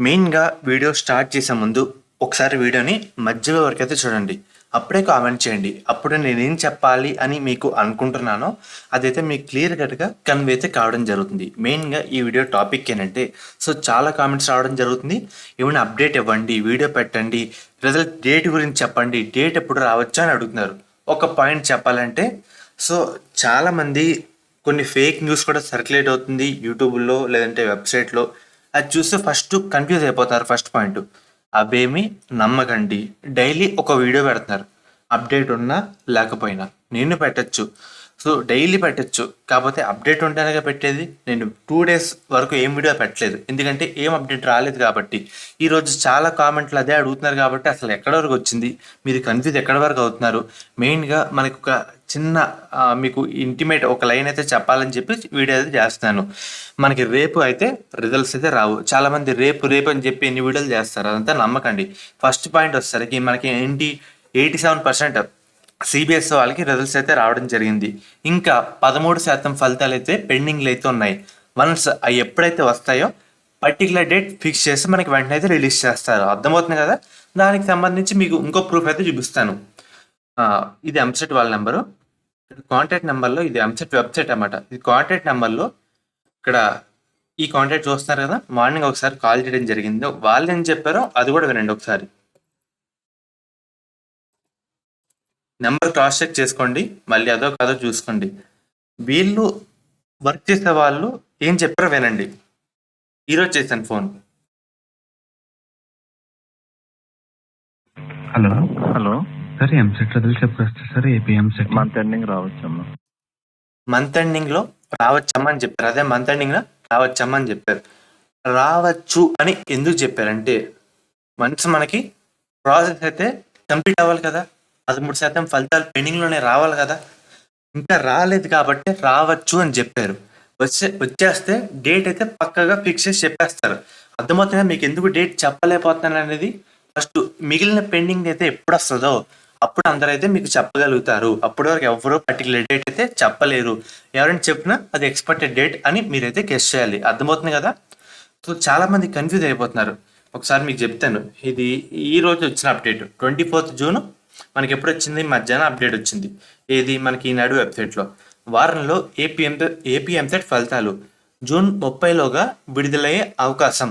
మెయిన్‌గా video start చేసే ముందు ఒకసారి వీడియోని మధ్యలో వరకైతే చూడండి. అప్పుడే కామెంట్ చేయండి. అప్పుడు నేనేం చెప్పాలి అని మీకు అనుకుంటున్నానో అదైతే మీకు క్లియర్ కట్‌గా కన్వే అయితే కావడం జరుగుతుంది. మెయిన్‌గా ఈ వీడియో టాపిక్ ఏంటంటే చాలా కామెంట్స్ రావడం జరుగుతుంది. ఏమైనా అప్డేట్ ఇవ్వండి, వీడియో పెట్టండి, రిజల్ట్ డేట్ గురించి చెప్పండి, డేట్ ఎప్పుడు రావచ్చు అని అడుగుతున్నారు. ఒక పాయింట్ చెప్పాలంటే సో చాలామంది కొన్ని ఫేక్ న్యూస్ కూడా సర్క్యులేట్ అవుతుంది యూట్యూబ్‌లో లేదంటే వెబ్‌సైట్‌లో. అది చూస్తే ఫస్ట్ కన్‌ఫ్యూజ్ అయిపోతారు ఫస్ట్ పాయింట్. అవేమీ నమ్మకండి. డైలీ ఒక వీడియో పెడుతున్నారు. అప్డేట్ ఉన్నా లేకపోయినా. నేను పెట్టొచ్చు. డైలీ పెట్టొచ్చు. కాకపోతే అప్డేట్ ఉంటేనేగా పెట్టేది. నేను 2 డేస్ వరకు ఏం వీడియో పెట్టలేదు. ఎందుకంటే ఏం అప్డేట్ రాలేదు కాబట్టి. ఈరోజు చాలా కామెంట్లు అదే అడుగుతున్నారు కాబట్టి అసలు ఎక్కడి వరకు వచ్చింది? మీరు కన్‌ఫ్యూజ్ ఎక్కడి వరకు అవుతున్నారు? మెయిన్‌గా మనకొక చిన్న మీకు ఇంటిమేట్ ఒక లైన్ అయితే చెప్పాలని చెప్పి వీడియో అయితే చేస్తున్నాను. మనకి రేపు అయితే రిజల్ట్స్ అయితే రావు. చాలామంది రేపు అని చెప్పి ఎన్ని వీడియోలు చేస్తారు. అదంతా నమ్మకండి. ఫస్ట్ పాయింట్ వచ్చేసరికి మనకి ఏంటి 87% సిబిఎస్ఈ వాళ్ళకి రిజల్ట్స్ అయితే రావడం జరిగింది. ఇంకా 13% ఫలితాలు అయితే పెండింగ్లు అయితే ఉన్నాయి. వన్స్ అవి ఎప్పుడైతే వస్తాయో పర్టికులర్ డేట్ ఫిక్స్ చేసి మనకి వెంటనే అయితే రిలీజ్ చేస్తారు. అర్థమవుతుంది కదా. దానికి సంబంధించి మీకు ఇంకో ప్రూఫ్ అయితే చూపిస్తాను. ఇది ఎంసెట్ వాళ్ళ నెంబరు. కాంటాక్ట్ నెంబర్లో ఇది ఎంసెట్ వెబ్సైట్ అన్నమాట. ఇది కాంటాక్ట్ నెంబర్లో ఇక్కడ ఈ కాంటాక్ట్ చూస్తున్నారు కదా, మార్నింగ్ ఒకసారి కాల్ చేయడం జరిగింది. వాళ్ళు ఏం చెప్పారో అది కూడా వినండి ఒకసారి. నెంబర్ క్రాస్ చెక్ చేసుకోండి, మళ్ళీ అదో కాదో చూసుకోండి. వీళ్ళు వర్క్ చేసే వాళ్ళు ఏం చెప్పారో వినండి. ఈరోజు చేశాను phone. Hello hello sir, EAMCET results ఎప్పుడు వస్తాయి sir? AP EAMCET month ending రావచ్చమ్మా. మంత్ ఎండింగ్ లో రావచ్చమ్మా అని చెప్పారు. అదే మంత్ ఎండింగ్ లో రావచ్చమ్మా అని చెప్పారు. రావచ్చు అని ఎందుకు చెప్పారంటే మనకి ప్రాసెస్ అయితే కంప్లీట్ అవ్వాలి కదా. 13% ఫలితాలు పెండింగ్ లోనే రావాలి కదా. ఇంకా రాలేదు కాబట్టి రావచ్చు అని చెప్పారు. వచ్చేస్తే డేట్ అయితే పక్కగా ఫిక్స్ చేసి చెప్పేస్తారు. అర్థమవుతుందా మీకు ఎందుకు డేట్ చెప్పలేకపోతున్నాను అనేది? ఫస్ట్ మిగిలిన పెండింగ్ అయితే ఎప్పుడు వస్తుందో అప్పుడు అందరైతే మీకు చెప్పగలుగుతారు. అప్పటి వరకు ఎవరో పర్టికులర్ డేట్ అయితే చెప్పలేరు. ఎవరైనా చెప్పినా అది ఎక్స్పెక్టెడ్ డేట్ అని మీరైతే గెస్ చేయాలి. అర్థమవుతుంది కదా. చాలా మంది కన్ఫ్యూజ్ అయిపోతున్నారు. ఒకసారి మీకు చెప్తాను. ఇది ఈ రోజు వచ్చిన అప్డేట్ 24th జూన్ మనకి ఎప్పుడు వచ్చింది? మధ్యాహ్నం అప్డేట్ వచ్చింది. ఏది మనకి ఈనాడు వెబ్సైట్లో. వారంలో ఏపీ ఎంసెట్ ఫలితాలు జూన్ 30లోగా విడుదలయ్యే అవకాశం.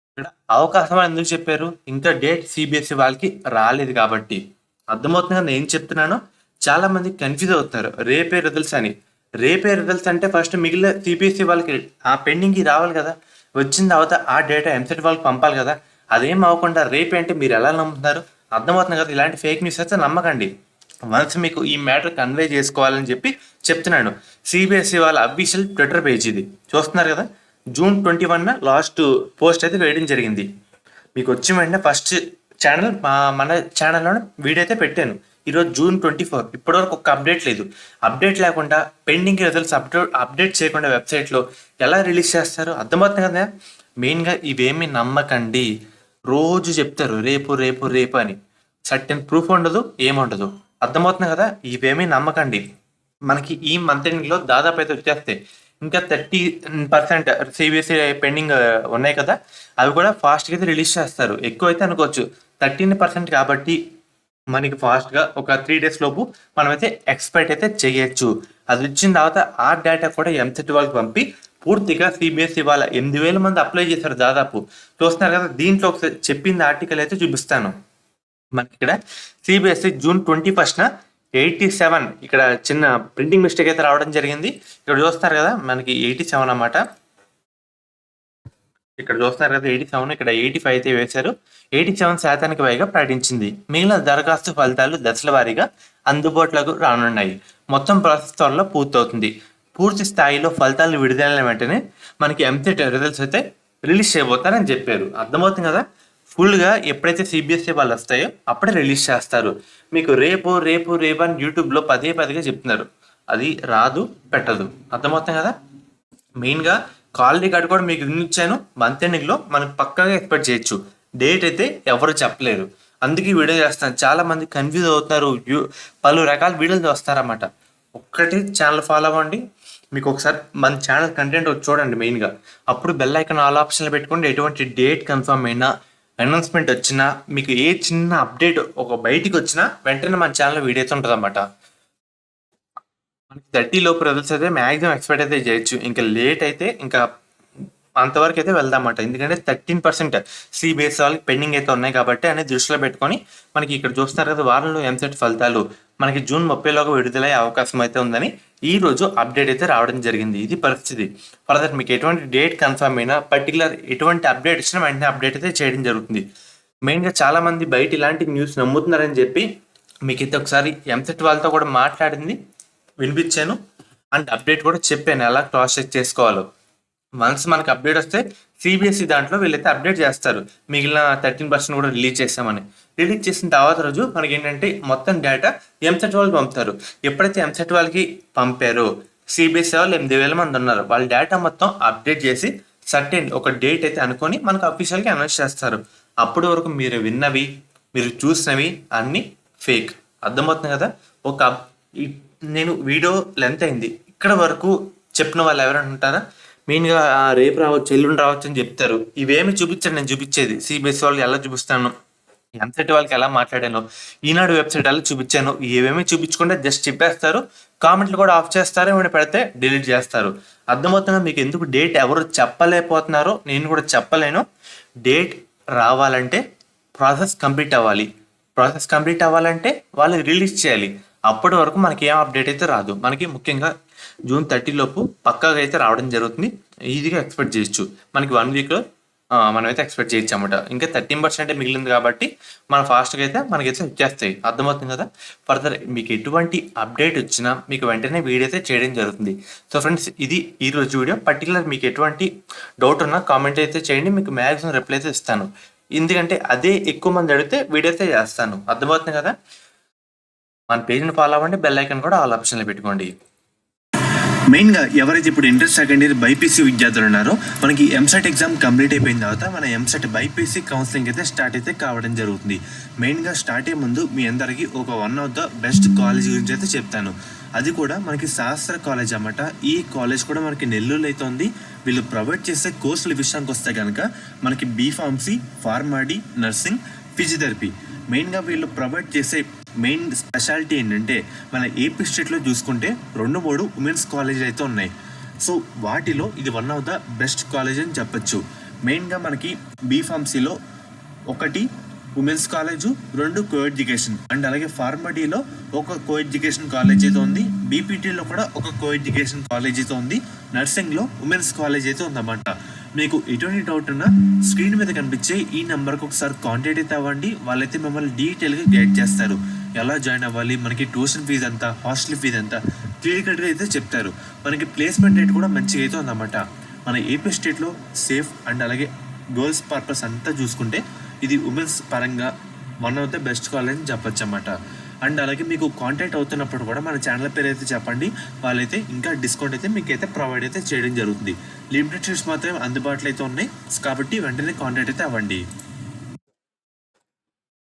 ఇక్కడ అవకాశం అని ఎందుకు చెప్పారు? ఇంకా డేట్ సిబిఎస్ఈ వాళ్ళకి రాలేదు కాబట్టి. అర్థమవుతుంది కదా నేను చెప్తున్నాను. చాలా మంది కన్ఫ్యూజ్ అవుతున్నారు. రేపే రిజల్ట్స్ అని. రేపే రిజల్ట్స్ అంటే ఫస్ట్ మిగిలిన సిబిఎస్ఈ వాళ్ళకి ఆ పెండింగ్కి రావాలి కదా. వచ్చిన తర్వాత ఆ డేటా ఎంసెట్ వాళ్ళకి పంపాలి కదా. అదేం అవ్వకుండా రేపే అంటే మీరు ఎలా నమ్ముతున్నారు? అర్థమవుతుంది కదా. ఇలాంటి ఫేక్ న్యూస్ అయితే నమ్మకండి. వన్స్ మీకు ఈ మ్యాటర్ కన్వే చేసుకోవాలని చెప్పి చెప్తున్నాను. సిబిఎస్ఈ వాళ్ళ అఫీషియల్ ట్విట్టర్ పేజ్ ఇది చూస్తున్నారు కదా. జూన్ 21 లాస్ట్ పోస్ట్ అయితే వేయడం జరిగింది. మీకు వచ్చి వెంటనే ఫస్ట్ ఛానల్ మన ఛానల్లోనే వీడియో అయితే పెట్టాను. ఈరోజు జూన్ 24. ఇప్పటివరకు ఒక అప్డేట్ లేదు. అప్డేట్ లేకుండా పెండింగ్ రిజల్ట్స్ అప్డేట్ చేయకుండా వెబ్సైట్లో ఎలా రిలీజ్ చేస్తారు? అర్థమవుతుంది కదా. మెయిన్గా ఇవేమీ నమ్మకండి. రోజు చెప్తారు రేపు అని. సర్టెన్ ప్రూఫ్ ఉండదు, ఏముండదు. అర్థమవుతుంది కదా. ఇవేమీ నమ్మకండి. మనకి ఈ మంత్ ఎండింగ్లో దాదాపు అయితే వచ్చేస్తాయి. ఇంకా 30% సిబిఎస్ఈ పెండింగ్ ఉన్నాయి కదా, అవి కూడా ఫాస్ట్గా అయితే రిలీజ్ చేస్తారు. ఎక్కువ అయితే అనుకోవచ్చు 13% కాబట్టి మనకి ఫాస్ట్గా ఒక 3 days లోపు మనమైతే ఎక్స్పెక్ట్ అయితే చేయొచ్చు. అది వచ్చిన తర్వాత ఆ డేటా కూడా ఎంసెట్ వాళ్ళకి పంపి పూర్తిగా సిబిఎస్ఈ వాళ్ళ 8,000 మంది అప్లై చేశారు దాదాపు. చూస్తున్నారు కదా. దీంట్లో ఒకసారి చెప్పింది ఆర్టికల్ అయితే చూపిస్తాను. మనకి ఇక్కడ సిబిఎస్ఈ జూన్ 21న 87, ఇక్కడ చిన్న ప్రింటింగ్ మిస్టేక్ అయితే రావడం జరిగింది. ఇక్కడ చూస్తారు కదా మనకి 87 అన్నమాట. ఇక్కడ చూస్తున్నారు కదా 87, ఇక్కడ 85 అయితే వేశారు. 87% పైగా ప్రకటించింది. మిగిలిన దరఖాస్తు ఫలితాలు దశల వారీగా అందుబాటులోకి రానున్నాయి. మొత్తం ప్రాసెస్ త్వరలో పూర్తవుతుంది. పూర్తి స్థాయిలో ఫలితాలు విడుదలైన వెంటనే మనకి ఎంసెట్ రిజల్ట్స్ అయితే రిలీజ్ చేయబోతారని చెప్పారు. అర్థమవుతుంది కదా. ఫుల్గా ఎప్పుడైతే సిబిఎస్ఈ వాళ్ళు వస్తాయో అప్పుడే రిలీజ్ చేస్తారు. మీకు రేపు అని యూట్యూబ్లో పదే చెప్తున్నారు. అది రాదు, పెట్టదు. అర్థమవుతుంది కదా. మెయిన్గా కాల్ రికార్డ్ కూడా మీకు ఇచ్చాను. మంత్ ఎండింగ్లో మనకు పక్కాగా ఎక్స్పెక్ట్ చేయొచ్చు. డేట్ అయితే ఎవరు చెప్పలేరు. అందుకే వీడియో చేస్తాను. చాలా మంది కన్ఫ్యూజ్ అవుతారు. పలు రకాల వీడియోలు చూస్తారన్నమాట. ఒక్కటి ఛానల్ ఫాలో అవ్వండి. మీకు ఒకసారి మన ఛానల్ కంటెంట్ వచ్చి చూడండి మెయిన్గా. అప్పుడు బెల్ ఐకాన్ ఆల్ ఆప్షన్లో పెట్టుకోండి. ఎటువంటి డేట్ కన్ఫర్మ్ అయినా, అనౌన్స్మెంట్ వచ్చినా, మీకు ఏ చిన్న అప్డేట్ ఒక బయటికి వచ్చినా వెంటనే మన ఛానల్లో వీడియో అయితే ఉంటుంది అన్నమాట. మనకి 30 లోపు రిజల్ట్స్ అయితే మ్యాక్సిమం ఎక్స్పెక్ట్ అయితే చేయొచ్చు. ఇంకా లేట్ అయితే ఇంకా అంతవరకు అయితే వెళ్దామన్నమాట. ఎందుకంటే 13% సిబిఎస్ఈ వాళ్ళకి పెండింగ్ అయితే ఉన్నాయి కాబట్టి అనేది దృష్టిలో పెట్టుకొని మనకి ఇక్కడ చూస్తున్నారు కదా, వారంలో ఎంసెట్ ఫలితాలు మనకి జూన్ 30లోగా విడుదలయ్యే అవకాశం అయితే ఉందని ఈ రోజు అప్డేట్ అయితే రావడం జరిగింది. ఇది పరిస్థితి. ఫర్దర్ మీకు ఎటువంటి డేట్ కన్ఫర్మ్ అయినా, పర్టికులర్ ఎటువంటి అప్డేట్ ఇచ్చినా వెంటనే అప్డేట్ అయితే చేయడం జరుగుతుంది. మెయిన్గా చాలా మంది బయట ఇలాంటి న్యూస్ నమ్ముతున్నారని చెప్పి మీకైతే ఒకసారి ఎంసెట్ వాళ్ళతో కూడా మాట్లాడింది వినిపించాను అండ్ అప్డేట్ కూడా చెప్పాను ఎలా క్రాస్ చెక్ చేసుకోవాలో. వన్స్ మనకి అప్డేట్ వస్తే సిబిఎస్ఈ దాంట్లో వీళ్ళైతే అప్డేట్ చేస్తారు, మిగిలిన 13% కూడా రిలీజ్ చేస్తామని. రిలీజ్ చేసిన తర్వాత రోజు మనకి ఏంటంటే మొత్తం డేటా ఎంసెట్ వాళ్ళకి పంపుతారు. ఎప్పుడైతే ఎంసెట్ వాళ్ళకి పంపారో సిబిఎస్ఈ వాళ్ళు 8,000 మంది ఉన్నారు, వాళ్ళ డేటా మొత్తం అప్డేట్ చేసి సర్టెన్ ఒక డేట్ అయితే అనుకొని మనకు అఫీషియల్గా అనౌన్స్ చేస్తారు. అప్పటి వరకు మీరు విన్నవి, మీరు చూసినవి అన్నీ ఫేక్. అర్థమవుతుంది కదా. నేను వీడియో లెంత్ అయింది, ఇక్కడ వరకు చెప్పిన వాళ్ళు ఎవరైనా ఉంటారా? మెయిన్గా రేపు రావచ్చు, ఎల్లుండి రావచ్చు అని చెప్తారు. ఇవేమి చూపించాను, నేను చూపించేది సిబిఎస్ఈ వాళ్ళకి ఎలా చూపిస్తాను, ఎంసెట్ వాళ్ళకి ఎలా మాట్లాడాను, ఈనాడు వెబ్సైట్ ఎలా చూపించాను, ఏవేమి చూపించకుండా జస్ట్ చెప్పేస్తారు. కామెంట్లు కూడా ఆఫ్ చేస్తారు, ఏమైనా పెడితే డిలీట్ చేస్తారు. అర్థమవుతుందా మీకు ఎందుకు డేట్ ఎవరు చెప్పలేకపోతున్నారో? నేను కూడా చెప్పలేను. డేట్ రావాలంటే ప్రాసెస్ కంప్లీట్ అవ్వాలి. ప్రాసెస్ కంప్లీట్ అవ్వాలంటే వాళ్ళు రిలీజ్ చేయాలి. అప్పటి వరకు మనకి ఏం అప్డేట్ అయితే రాదు. మనకి ముఖ్యంగా జూన్ 30 లోపు పక్కాగా అయితే రావడం జరుగుతుంది. ఈజీగా ఎక్స్పెక్ట్ చేయొచ్చు. మనకి 1 వీక్లో మనమైతే ఎక్స్పెక్ట్ చేయొచ్చు అన్నమాట. ఇంకా 13% మిగిలింది కాబట్టి మన ఫాస్ట్గా అయితే మనకైతే వచ్చేస్తాయి. అర్థమవుతుంది కదా. ఫర్దర్ మీకు ఎటువంటి అప్డేట్ వచ్చినా మీకు వెంటనే వీడియో అయితే చేయడం జరుగుతుంది. సో ఫ్రెండ్స్, ఇది ఈ రోజు వీడియో. పర్టికులర్ మీకు ఎటువంటి డౌట్ ఉన్నా కామెంట్ అయితే చేయండి, మీకు మ్యాక్సిమం రిప్లై అయితే ఇస్తాను. ఎందుకంటే అదే ఎక్కువ మంది అడిగితే వీడియో అయితే చేస్తాను. అర్థమవుతుంది కదా. మన పేజ్ని ఫాలో అవ్వండి, బెల్ ఐకాన్ కూడా ఆల్ ఆప్షన్లో పెట్టుకోండి. మెయిన్గా ఎవరైతే ఇప్పుడు ఇంటర్ సెకండ్ ఇయర్ బైపీసీ విద్యార్థులు ఉన్నారో మనకి ఎంసెట్ ఎగ్జామ్ కంప్లీట్ అయిపోయిన తర్వాత మన ఎంసెట్ బైపీసీ కౌన్సిలింగ్ అయితే స్టార్ట్ అయితే కావడం జరుగుతుంది. మెయిన్గా స్టార్ట్ అయ్యే ముందు మీ అందరికీ ఒక one of the best college గురించి అయితే చెప్తాను. అది కూడా మనకి శాస్త్ర కాలేజ్ అన్నమాట. ఈ కాలేజ్ కూడా మనకి నెల్లూరులో అయితే ఉంది. వీళ్ళు ప్రొవైడ్ చేసే కోర్సుల విషయానికి వస్తే కనుక మనకి బీఫార్మసీ, ఫార్మాడీ, నర్సింగ్, ఫిజియోథెరపీ. మెయిన్గా వీళ్ళు ప్రొవైడ్ చేసే మెయిన్ స్పెషాలిటీ ఏంటంటే మన ఏపీ స్టేట్లో చూసుకుంటే 2-3 ఉమెన్స్ కాలేజ్ అయితే ఉన్నాయి. సో వాటిలో ఇది one of the best college అని చెప్పచ్చు. మెయిన్గా మనకి బీఫార్మసీలో 1 women's college, 2 co education and అలాగే ఫార్మడీలో ఒక కో ఎడ్యుకేషన్ కాలేజ్ అయితే ఉంది. బీపీటీలో కూడా ఒక కో ఎడ్యుకేషన్ కాలేజ్ అయితే ఉంది. నర్సింగ్లో ఉమెన్స్ కాలేజ్ అయితే ఉందన్నమాట. మీకు ఎటువంటి డౌట్ ఉన్నా స్క్రీన్ మీద కనిపించే ఈ నెంబర్కి ఒకసారి కాంటాక్ట్ అయితే అవ్వండి. వాళ్ళైతే మిమ్మల్ని డీటెయిల్గా గైడ్ చేస్తారు. ఎలా జాయిన్ అవ్వాలి, మనకి ట్యూషన్ ఫీజు ఎంత, హాస్టల్ ఫీజు ఎంత క్లియర్ కట్గా అయితే చెప్తారు. మనకి ప్లేస్మెంట్ రేట్ కూడా మంచిగా అయితే ఉందన్నమాట. మన ఏపీ స్టేట్లో సేఫ్ అండ్ అలాగే గర్ల్స్ పర్పస్ అంతా చూసుకుంటే ఇది ఉమెన్స్ పరంగా one of the best college అని చెప్పచ్చు అన్నమాట. అండ్ అలాగే మీకు కాంటాక్ట్ అవుతున్నప్పుడు కూడా మన ఛానల్ పేరు అయితే చెప్పండి. వాళ్ళైతే ఇంకా డిస్కౌంట్ అయితే మీకు అయితే ప్రొవైడ్ అయితే చేయడం జరుగుతుంది. లిమిటెడ్ సీట్స్ మాత్రమే అందుబాటులో అయితే ఉన్నాయి కాబట్టి వెంటనే కాంటాక్ట్ అయితే అవ్వండి.